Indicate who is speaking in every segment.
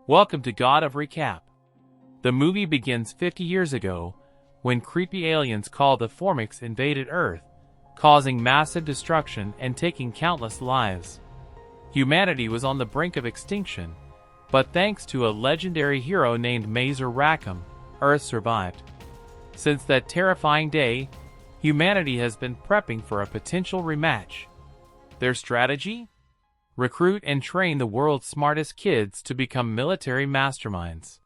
Speaker 1: Welcome to God of Recap. The movie begins 50 years ago, when creepy aliens called the Formics invaded Earth, causing massive destruction and taking countless lives. Humanity was on the brink of extinction, but thanks to a legendary hero named Mazer Rackham, Earth survived. Since that terrifying day, humanity has been prepping for a potential rematch. Their strategy? Recruit and train the world's smartest kids to become military masterminds.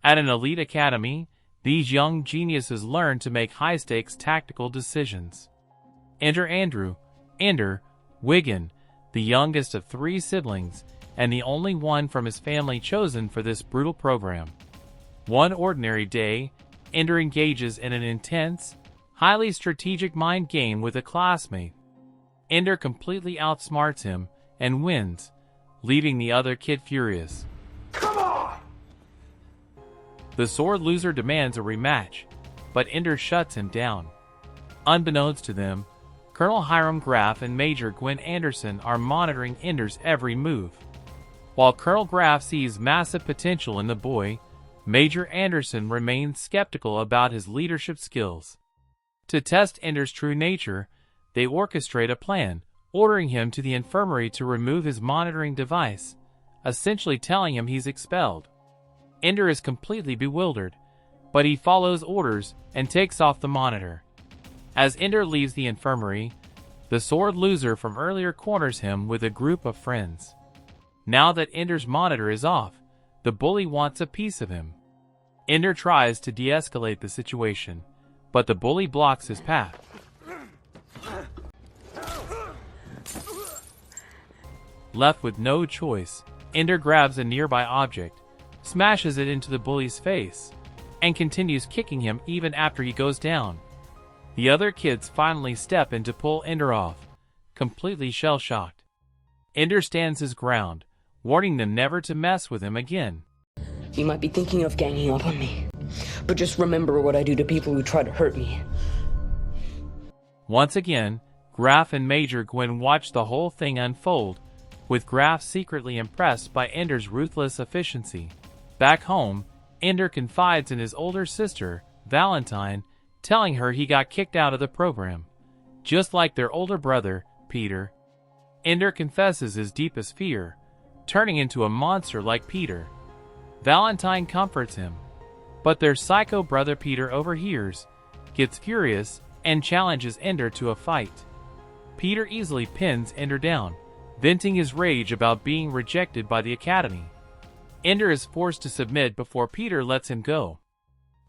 Speaker 1: At an elite academy, these young geniuses learn to make high-stakes tactical decisions. Enter Ender Wiggin, the youngest of 3 siblings, and the only one from his family chosen for this brutal program. One ordinary day, Ender engages in an intense, highly strategic mind game with a classmate. Ender completely outsmarts him and wins, leaving the other kid furious.
Speaker 2: Come on!
Speaker 1: The sword loser demands a rematch, but Ender shuts him down. Unbeknownst to them, Colonel Hiram Graff and Major Gwen Anderson are monitoring Ender's every move. While Colonel Graff sees massive potential in the boy, Major Anderson remains skeptical about his leadership skills. To test Ender's true nature, they orchestrate a plan, ordering him to the infirmary to remove his monitoring device, essentially telling him he's expelled. Ender is completely bewildered, but he follows orders and takes off the monitor. As Ender leaves the infirmary, the sword loser from earlier corners him with a group of friends. Now that Ender's monitor is off, the bully wants a piece of him. Ender tries to de-escalate the situation, but the bully blocks his path. Left with no choice, Ender grabs a nearby object, smashes it into the bully's face, and continues kicking him even after he goes down. The other kids finally step in to pull Ender off, completely shell-shocked. Ender stands his ground, warning them never to mess with him again.
Speaker 3: You might be thinking of ganging up on me, but just remember what I do to people who try to hurt me.
Speaker 1: Once again, Graff and Major Gwen watch the whole thing unfold, with Graff secretly impressed by Ender's ruthless efficiency. Back home, Ender confides in his older sister, Valentine, telling her he got kicked out of the program. Just like their older brother, Peter, Ender confesses his deepest fear, turning into a monster like Peter. Valentine comforts him, but their psycho brother Peter overhears, gets furious, and challenges Ender to a fight. Peter easily pins Ender down, venting his rage about being rejected by the academy. Ender is forced to submit before Peter lets him go.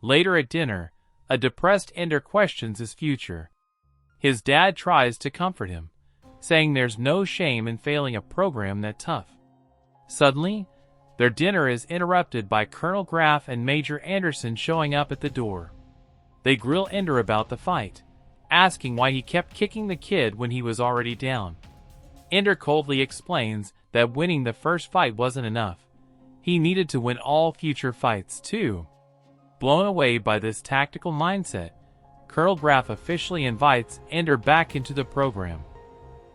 Speaker 1: Later at dinner, a depressed Ender questions his future. His dad tries to comfort him, saying there's no shame in failing a program that tough. Suddenly, their dinner is interrupted by Colonel Graff and Major Anderson showing up at the door. They grill Ender about the fight, asking why he kept kicking the kid when he was already down. Ender coldly explains that winning the first fight wasn't enough. He needed to win all future fights too. Blown away by this tactical mindset, Colonel Graff officially invites Ender back into the program.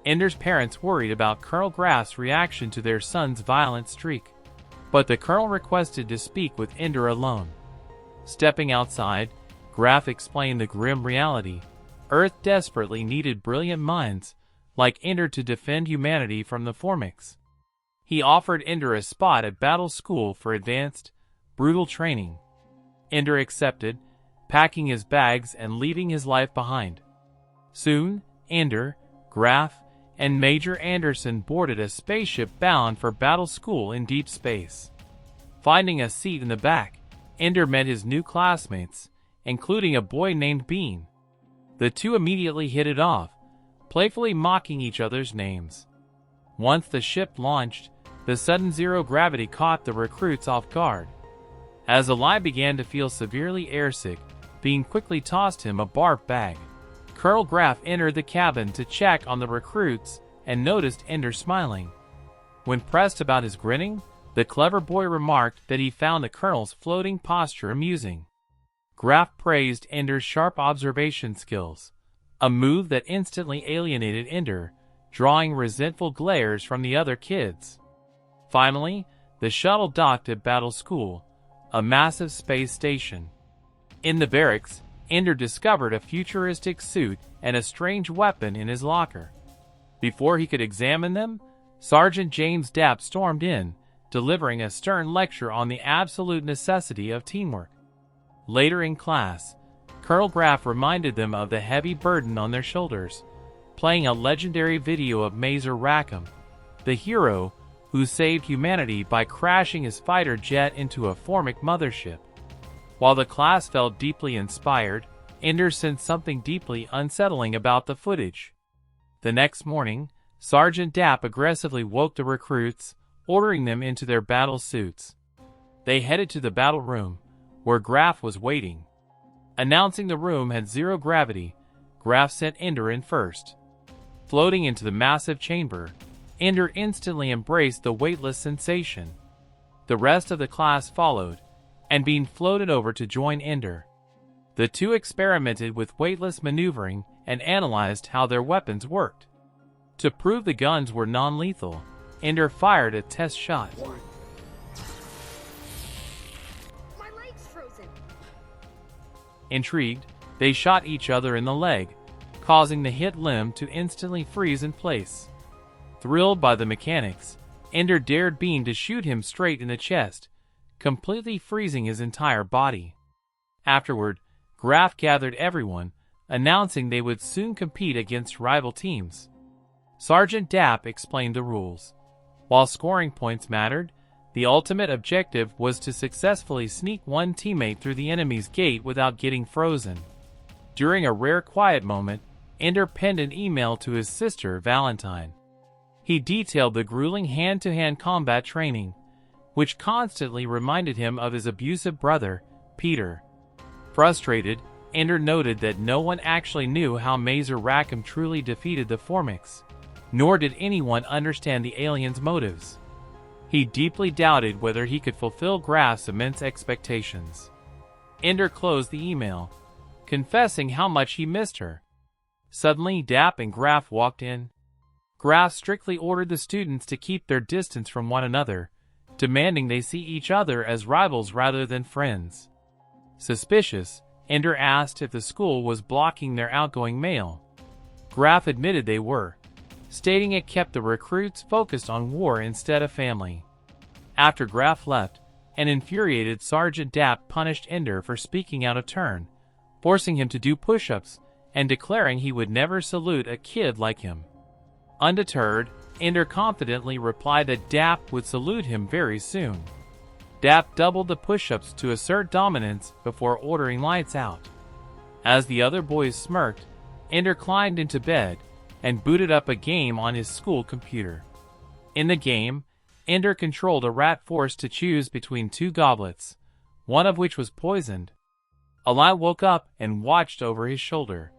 Speaker 1: Ender's parents worried about Colonel Graff's reaction to their son's violent streak, but the colonel requested to speak with Ender alone. Stepping outside, Graff explained the grim reality. Earth desperately needed brilliant minds like Ender to defend humanity from the Formics. He offered Ender a spot at battle school for advanced, brutal training. Ender accepted, packing his bags and leaving his life behind. Soon, Ender, Graff, and Major Anderson boarded a spaceship bound for battle school in deep space. Finding a seat in the back, Ender met his new classmates, including a boy named Bean. The two immediately hit it off, playfully mocking each other's names. Once the ship launched, the sudden zero gravity caught the recruits off guard. As Eli began to feel severely airsick, Bean quickly tossed him a barf bag. Colonel Graff entered the cabin to check on the recruits and noticed Ender smiling. When pressed about his grinning, the clever boy remarked that he found the colonel's floating posture amusing. Graff praised Ender's sharp observation skills, a move that instantly alienated Ender, drawing resentful glares from the other kids. Finally, the shuttle docked at Battle School, a massive space station. In the barracks, Ender discovered a futuristic suit and a strange weapon in his locker. Before he could examine them, Sergeant James Dapp stormed in, delivering a stern lecture on the absolute necessity of teamwork. Later in class, Colonel Graff reminded them of the heavy burden on their shoulders, playing a legendary video of Mazer Rackham, the hero who saved humanity by crashing his fighter jet into a Formic mothership. While the class felt deeply inspired, Ender sensed something deeply unsettling about the footage. The next morning, Sergeant Dapp aggressively woke the recruits, ordering them into their battle suits. They headed to the battle room, where Graff was waiting. Announcing the room had zero gravity, Graff sent Ender in first. Floating into the massive chamber, Ender instantly embraced the weightless sensation. The rest of the class followed, and being floated over to join Ender. The two experimented with weightless maneuvering and analyzed how their weapons worked. To prove the guns were non-lethal, Ender fired a test shot.
Speaker 2: My leg's frozen.
Speaker 1: Intrigued, they shot each other in the leg, causing the hit limb to instantly freeze in place. Thrilled by the mechanics, Ender dared Bean to shoot him straight in the chest, completely freezing his entire body. Afterward, Graff gathered everyone, announcing they would soon compete against rival teams. Sergeant Dapp explained the rules. While scoring points mattered, the ultimate objective was to successfully sneak one teammate through the enemy's gate without getting frozen. During a rare quiet moment, Ender penned an email to his sister, Valentine. He detailed the grueling hand-to-hand combat training, which constantly reminded him of his abusive brother, Peter. Frustrated, Ender noted that no one actually knew how Mazer Rackham truly defeated the Formics, nor did anyone understand the aliens' motives. He deeply doubted whether he could fulfill Graff's immense expectations. Ender closed the email, confessing how much he missed her. Suddenly, Dapp and Graff walked in. Graff strictly ordered the students to keep their distance from one another, demanding they see each other as rivals rather than friends. Suspicious, Ender asked if the school was blocking their outgoing mail. Graff admitted they were, stating it kept the recruits focused on war instead of family. After Graff left, an infuriated Sergeant Dapp punished Ender for speaking out of turn, forcing him to do push-ups and declaring he would never salute a kid like him. Undeterred, Ender confidently replied that Dapp would salute him very soon. Dapp doubled the push-ups to assert dominance before ordering lights out. As the other boys smirked, Ender climbed into bed and booted up a game on his school computer. In the game, Ender controlled a rat forced to choose between two goblets, one of which was poisoned. Eli woke up and watched over his shoulder.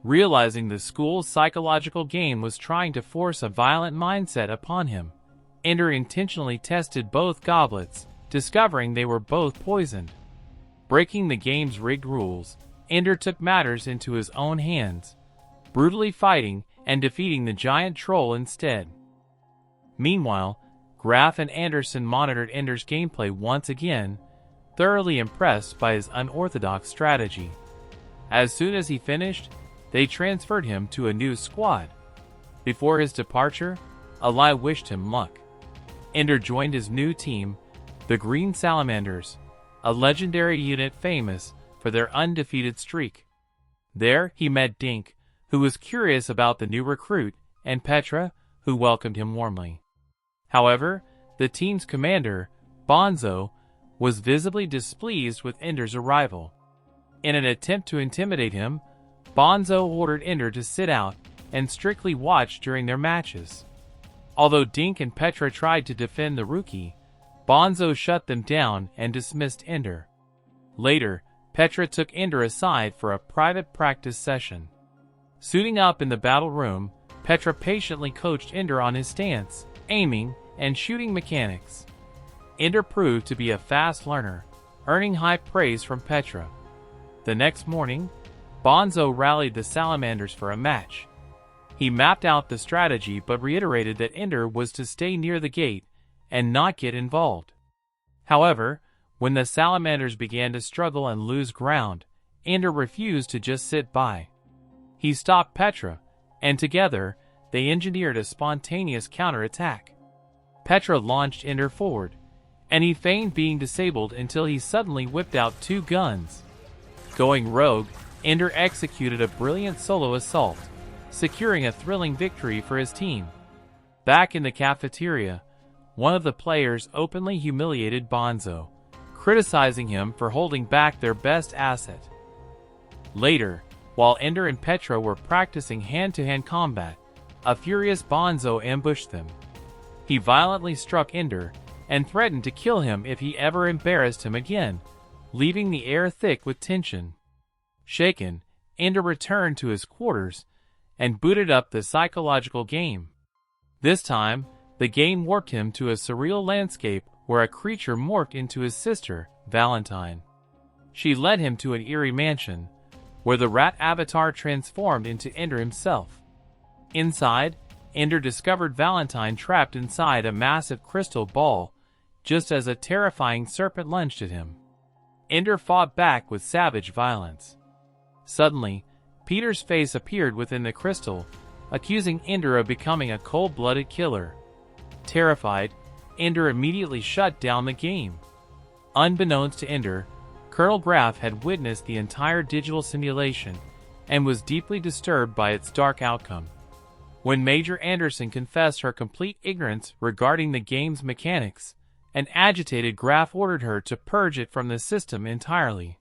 Speaker 1: Realizing the school's psychological game was trying to force a violent mindset upon him, Ender intentionally tested both goblets, discovering they were both poisoned. Breaking the game's rigged rules, Ender took matters into his own hands, brutally fighting and defeating the giant troll instead. Meanwhile, Graff and Anderson monitored Ender's gameplay once again, thoroughly impressed by his unorthodox strategy. As soon as he finished, they transferred him to a new squad. Before his departure, Eli wished him luck. Ender joined his new team, the Green Salamanders, a legendary unit famous for their undefeated streak. There, he met Dink, who was curious about the new recruit, and Petra, who welcomed him warmly. However, the team's commander, Bonzo, was visibly displeased with Ender's arrival. In an attempt to intimidate him, Bonzo ordered Ender to sit out and strictly watch during their matches. Although Dink and Petra tried to defend the rookie, Bonzo shut them down and dismissed Ender. Later, Petra took Ender aside for a private practice session. Suiting up in the battle room, Petra patiently coached Ender on his stance, aiming, and shooting mechanics. Ender proved to be a fast learner, earning high praise from Petra. The next morning, Bonzo rallied the Salamanders for a match. He mapped out the strategy but reiterated that Ender was to stay near the gate and not get involved. However, when the salamanders began to struggle and lose ground, Ender refused to just sit by. He stopped Petra, and together, they engineered a spontaneous counterattack. Petra launched Ender forward, and he feigned being disabled until he suddenly whipped out 2 guns. Going rogue, Ender executed a brilliant solo assault, securing a thrilling victory for his team. Back in the cafeteria, one of the players openly humiliated Bonzo, criticizing him for holding back their best asset. Later, while Ender and Petra were practicing hand-to-hand combat, a furious Bonzo ambushed them. He violently struck Ender and threatened to kill him if he ever embarrassed him again, leaving the air thick with tension. Shaken, Ender returned to his quarters and booted up the psychological game. This time, the game warped him to a surreal landscape where a creature morphed into his sister, Valentine. She led him to an eerie mansion, where the rat avatar transformed into Ender himself. Inside, Ender discovered Valentine trapped inside a massive crystal ball, just as a terrifying serpent lunged at him. Ender fought back with savage violence. Suddenly, Peter's face appeared within the crystal, accusing Ender of becoming a cold-blooded killer. Terrified, Ender immediately shut down the game. Unbeknownst to Ender, Colonel Graff had witnessed the entire digital simulation and was deeply disturbed by its dark outcome. When Major Anderson confessed her complete ignorance regarding the game's mechanics, an agitated Graff ordered her to purge it from the system entirely.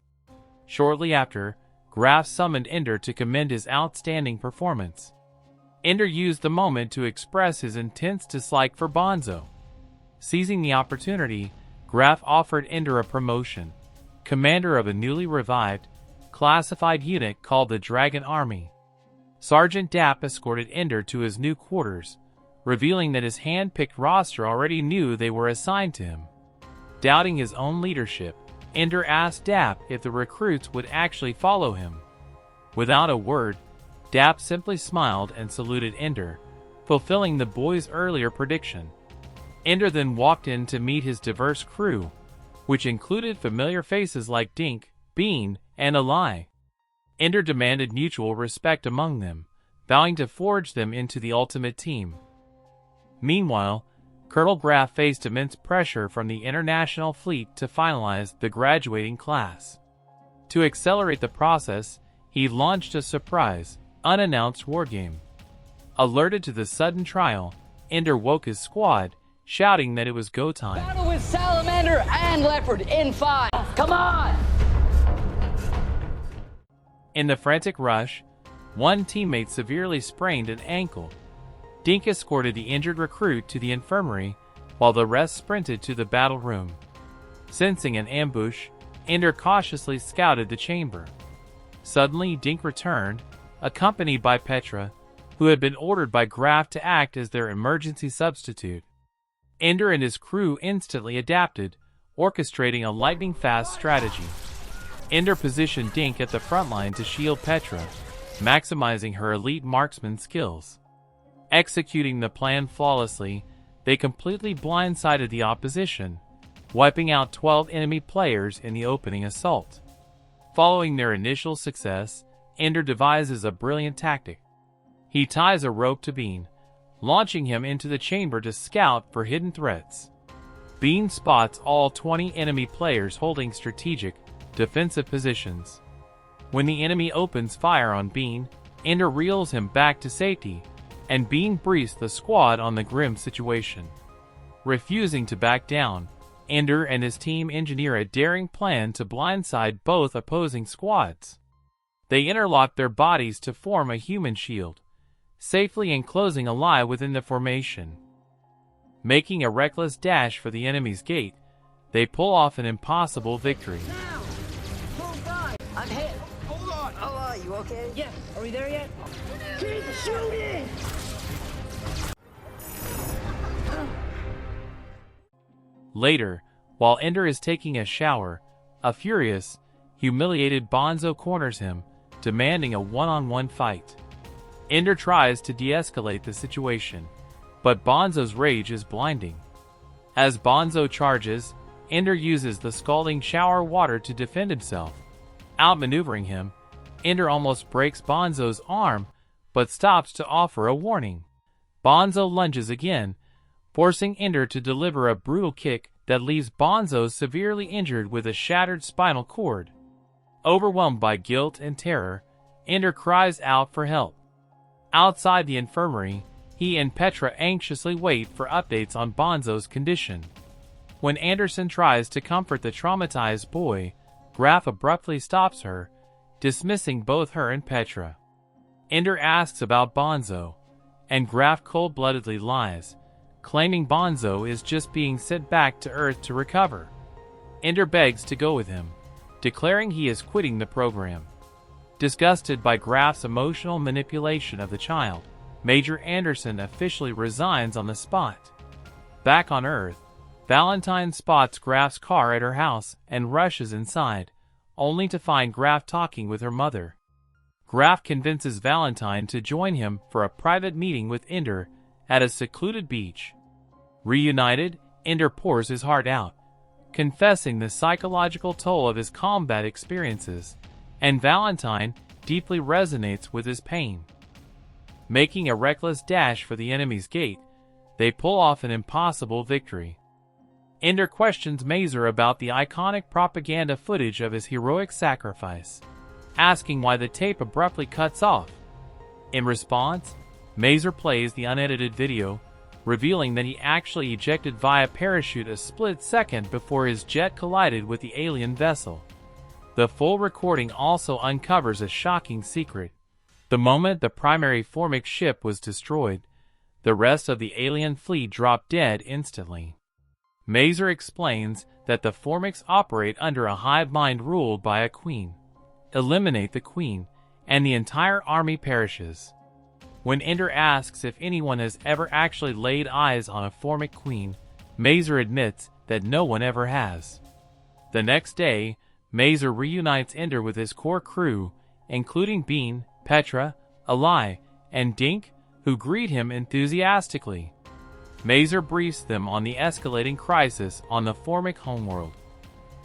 Speaker 1: Shortly after, Graff summoned Ender to commend his outstanding performance. Ender used the moment to express his intense dislike for Bonzo. Seizing the opportunity, Graff offered Ender a promotion, commander of a newly revived, classified unit called the Dragon Army. Sergeant Dapp escorted Ender to his new quarters, revealing that his hand-picked roster already knew they were assigned to him. Doubting his own leadership, Ender asked Dapp if the recruits would actually follow him. Without a word, Dapp simply smiled and saluted Ender, fulfilling the boy's earlier prediction. Ender then walked in to meet his diverse crew, which included familiar faces like Dink, Bean, and Eli. Ender demanded mutual respect among them, vowing to forge them into the ultimate team. Meanwhile, Colonel Graff faced immense pressure from the international fleet to finalize the graduating class. To accelerate the process, he launched a surprise, unannounced wargame. Alerted to the sudden trial, Ender woke his squad, shouting that it was go time.
Speaker 4: Battle with Salamander and Leopard in 5. Come on!
Speaker 1: In the frantic rush, one teammate severely sprained an ankle. Dink escorted the injured recruit to the infirmary, while the rest sprinted to the battle room. Sensing an ambush, Ender cautiously scouted the chamber. Suddenly, Dink returned, accompanied by Petra, who had been ordered by Graff to act as their emergency substitute. Ender and his crew instantly adapted, orchestrating a lightning-fast strategy. Ender positioned Dink at the front line to shield Petra, maximizing her elite marksman skills. Executing the plan flawlessly, they completely blindsided the opposition, wiping out 12 enemy players in the opening assault. Following their initial success, Ender devises a brilliant tactic. He ties a rope to Bean, launching him into the chamber to scout for hidden threats. Bean spots all 20 enemy players holding strategic, defensive positions. When the enemy opens fire on Bean, Ender reels him back to safety, and Bean briefs the squad on the grim situation. Refusing to back down, Ender and his team engineer a daring plan to blindside both opposing squads. They interlock their bodies to form a human shield, safely enclosing Eli within the formation. Making a reckless dash for the enemy's gate, they pull off an impossible victory.
Speaker 4: Now! Move right! I'm hit!
Speaker 5: Hold on!
Speaker 4: Oh, you okay? Yeah. Are we there yet?
Speaker 5: Keep shooting!
Speaker 1: Later, while Ender is taking a shower, a furious, humiliated Bonzo corners him, demanding a one-on-one fight. Ender tries to de-escalate the situation, but Bonzo's rage is blinding. As Bonzo charges, Ender uses the scalding shower water to defend himself. Outmaneuvering him, Ender almost breaks Bonzo's arm, but stops to offer a warning. Bonzo lunges again, forcing Ender to deliver a brutal kick that leaves Bonzo severely injured with a shattered spinal cord. Overwhelmed by guilt and terror, Ender cries out for help. Outside the infirmary, he and Petra anxiously wait for updates on Bonzo's condition. When Anderson tries to comfort the traumatized boy, Graf abruptly stops her, dismissing both her and Petra. Ender asks about Bonzo, and Graf cold-bloodedly lies, claiming Bonzo is just being sent back to Earth to recover. Ender begs to go with him, declaring he is quitting the program. Disgusted by Graf's emotional manipulation of the child, Major Anderson officially resigns on the spot. Back on Earth, Valentine spots Graf's car at her house and rushes inside, only to find Graf talking with her mother. Graf convinces Valentine to join him for a private meeting with Ender at a secluded beach. Reunited, Ender pours his heart out, confessing the psychological toll of his combat experiences, and Valentine deeply resonates with his pain. Making a reckless dash for the enemy's gate, they pull off an impossible victory. Ender questions Mazer about the iconic propaganda footage of his heroic sacrifice, asking why the tape abruptly cuts off. In response, Mazer plays the unedited video, revealing that he actually ejected via parachute a split second before his jet collided with the alien vessel. The full recording also uncovers a shocking secret. The moment the primary Formic ship was destroyed, the rest of the alien fleet dropped dead instantly. Mazer explains that the Formics operate under a hive mind ruled by a queen. Eliminate the queen, and the entire army perishes. When Ender asks if anyone has ever actually laid eyes on a Formic queen, Mazer admits that no one ever has. The next day, Mazer reunites Ender with his core crew, including Bean, Petra, Eli, and Dink, who greet him enthusiastically. Mazer briefs them on the escalating crisis on the Formic homeworld.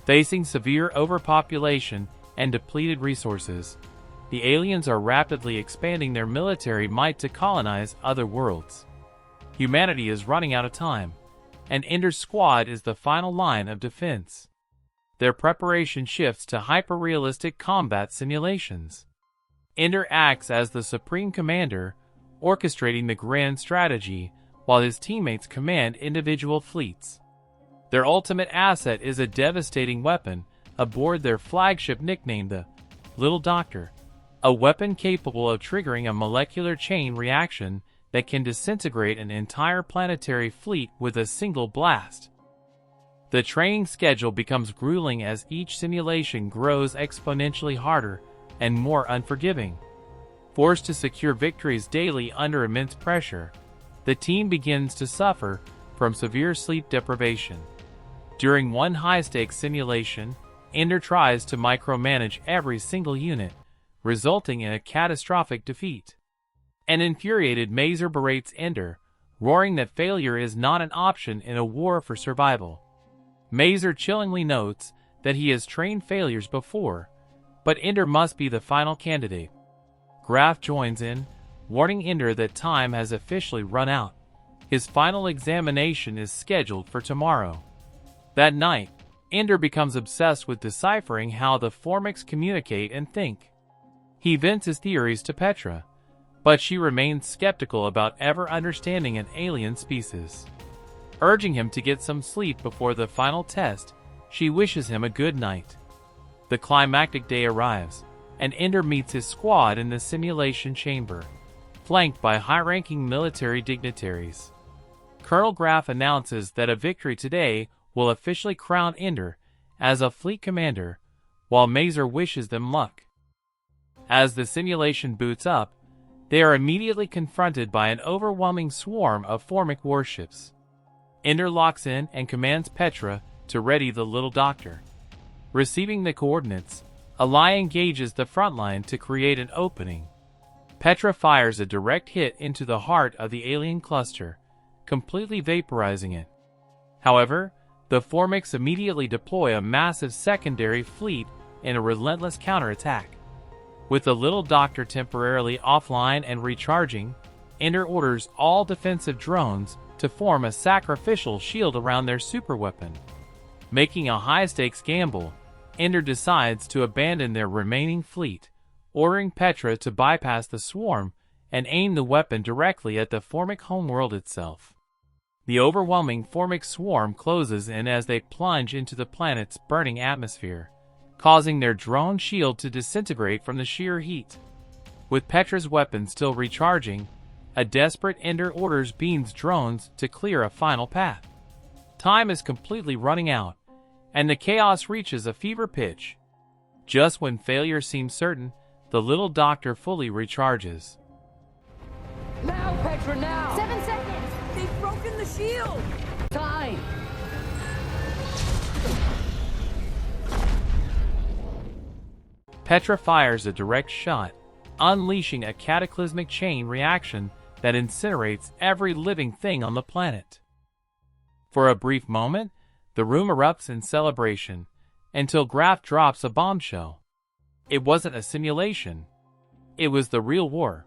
Speaker 1: Facing severe overpopulation and depleted resources, the aliens are rapidly expanding their military might to colonize other worlds. Humanity is running out of time, and Ender's squad is the final line of defense. Their preparation shifts to hyper-realistic combat simulations. Ender acts as the supreme commander, orchestrating the grand strategy, while his teammates command individual fleets. Their ultimate asset is a devastating weapon aboard their flagship nicknamed the Little Doctor, a weapon capable of triggering a molecular chain reaction that can disintegrate an entire planetary fleet with a single blast. The training schedule becomes grueling as each simulation grows exponentially harder and more unforgiving. Forced to secure victories daily under immense pressure, the team begins to suffer from severe sleep deprivation. During one high-stakes simulation, Ender tries to micromanage every single unit, resulting in a catastrophic defeat. An infuriated Mazer berates Ender, roaring that failure is not an option in a war for survival. Mazer chillingly notes that he has trained failures before, but Ender must be the final candidate. Graf joins in, warning Ender that time has officially run out. His final examination is scheduled for tomorrow. That night, Ender becomes obsessed with deciphering how the Formics communicate and think. He vents his theories to Petra, but she remains skeptical about ever understanding an alien species. Urging him to get some sleep before the final test, she wishes him a good night. The climactic day arrives, and Ender meets his squad in the simulation chamber, flanked by high-ranking military dignitaries. Colonel Graf announces that a victory today will officially crown Ender as a fleet commander, while Mazer wishes them luck. As the simulation boots up, they are immediately confronted by an overwhelming swarm of Formic warships. Ender locks in and commands Petra to ready the Little Doctor. Receiving the coordinates, Eli engages the front line to create an opening. Petra fires a direct hit into the heart of the alien cluster, completely vaporizing it. However, the Formics immediately deploy a massive secondary fleet in a relentless counterattack. With the little doctor temporarily offline and recharging, Ender orders all defensive drones to form a sacrificial shield around their superweapon. Making a high-stakes gamble, Ender decides to abandon their remaining fleet, ordering Petra to bypass the swarm and aim the weapon directly at the Formic homeworld itself. The overwhelming Formic swarm closes in as they plunge into the planet's burning atmosphere, causing their drone shield to disintegrate from the sheer heat. With Petra's weapon still recharging, a desperate Ender orders Bean's drones to clear a final path. Time is completely running out, and the chaos reaches a fever pitch. Just when failure seems certain, the little doctor fully recharges.
Speaker 4: Now, Petra, now!
Speaker 2: 7 seconds! They've broken the shield!
Speaker 4: Time!
Speaker 1: Petra fires a direct shot, unleashing a cataclysmic chain reaction that incinerates every living thing on the planet. For a brief moment, the room erupts in celebration, until Graf drops a bombshell. It wasn't a simulation. It was the real war.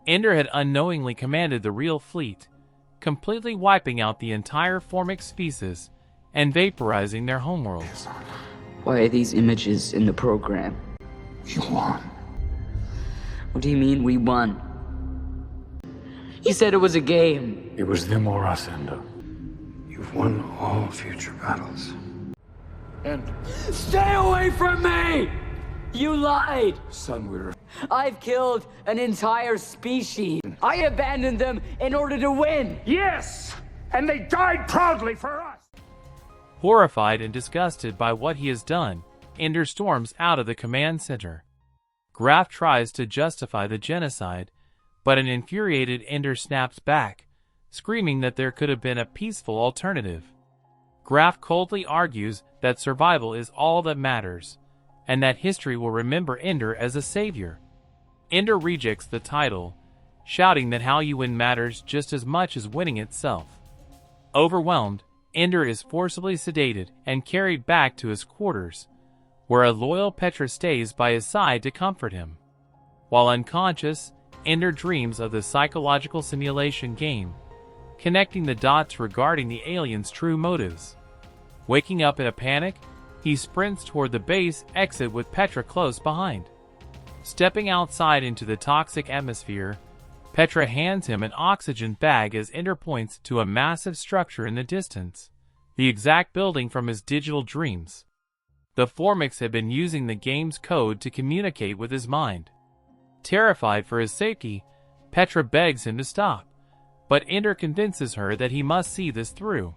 Speaker 1: Ender had unknowingly commanded the real fleet, completely wiping out the entire Formic species and vaporizing their homeworlds.
Speaker 3: Why are these images in the program?
Speaker 6: You won.
Speaker 3: What do you mean we won? You said it was a game.
Speaker 6: It was them or us, Ender. You've won all future battles.
Speaker 5: And
Speaker 4: Stay away from me! You lied!
Speaker 6: Son, we're...
Speaker 4: I've killed an entire species. I abandoned them in order to win!
Speaker 5: yes! And they died proudly for us!
Speaker 1: Horrified and disgusted by what he has done, Ender storms out of the command center. Graf tries to justify the genocide, but an infuriated Ender snaps back, screaming that there could have been a peaceful alternative. Graf coldly argues that survival is all that matters, and that history will remember Ender as a savior. Ender rejects the title, shouting that how you win matters just as much as winning itself. Overwhelmed, Ender is forcibly sedated and carried back to his quarters, where a loyal Petra stays by his side to comfort him. While unconscious, Ender dreams of the psychological simulation game, connecting the dots regarding the aliens' true motives. Waking up in a panic, he sprints toward the base exit with Petra close behind. Stepping outside into the toxic atmosphere, Petra hands him an oxygen bag as Ender points to a massive structure in the distance, the exact building from his digital dreams. The Formics had been using the game's code to communicate with his mind. Terrified for his safety, Petra begs him to stop, but Ender convinces her that he must see this through.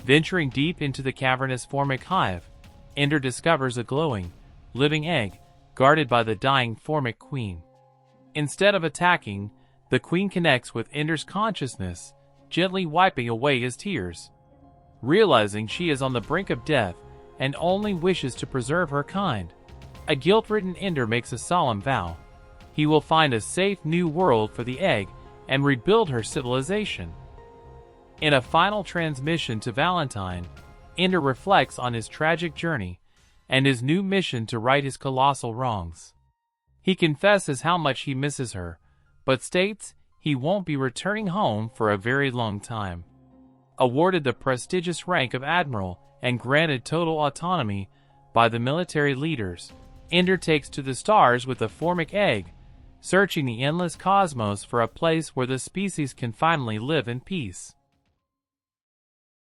Speaker 1: Venturing deep into the cavernous Formic hive, Ender discovers a glowing, living egg guarded by the dying Formic queen. Instead of attacking, the queen connects with Ender's consciousness, gently wiping away his tears. Realizing she is on the brink of death and only wishes to preserve her kind, a guilt-ridden Ender makes a solemn vow. He will find a safe new world for the egg and rebuild her civilization. In a final transmission to Valentine, Ender reflects on his tragic journey and his new mission to right his colossal wrongs. He confesses how much he misses her, but states he won't be returning home for a very long time. Awarded the prestigious rank of Admiral and granted total autonomy by the military leaders, Ender takes to the stars with a Formic egg, searching the endless cosmos for a place where the species can finally live in peace.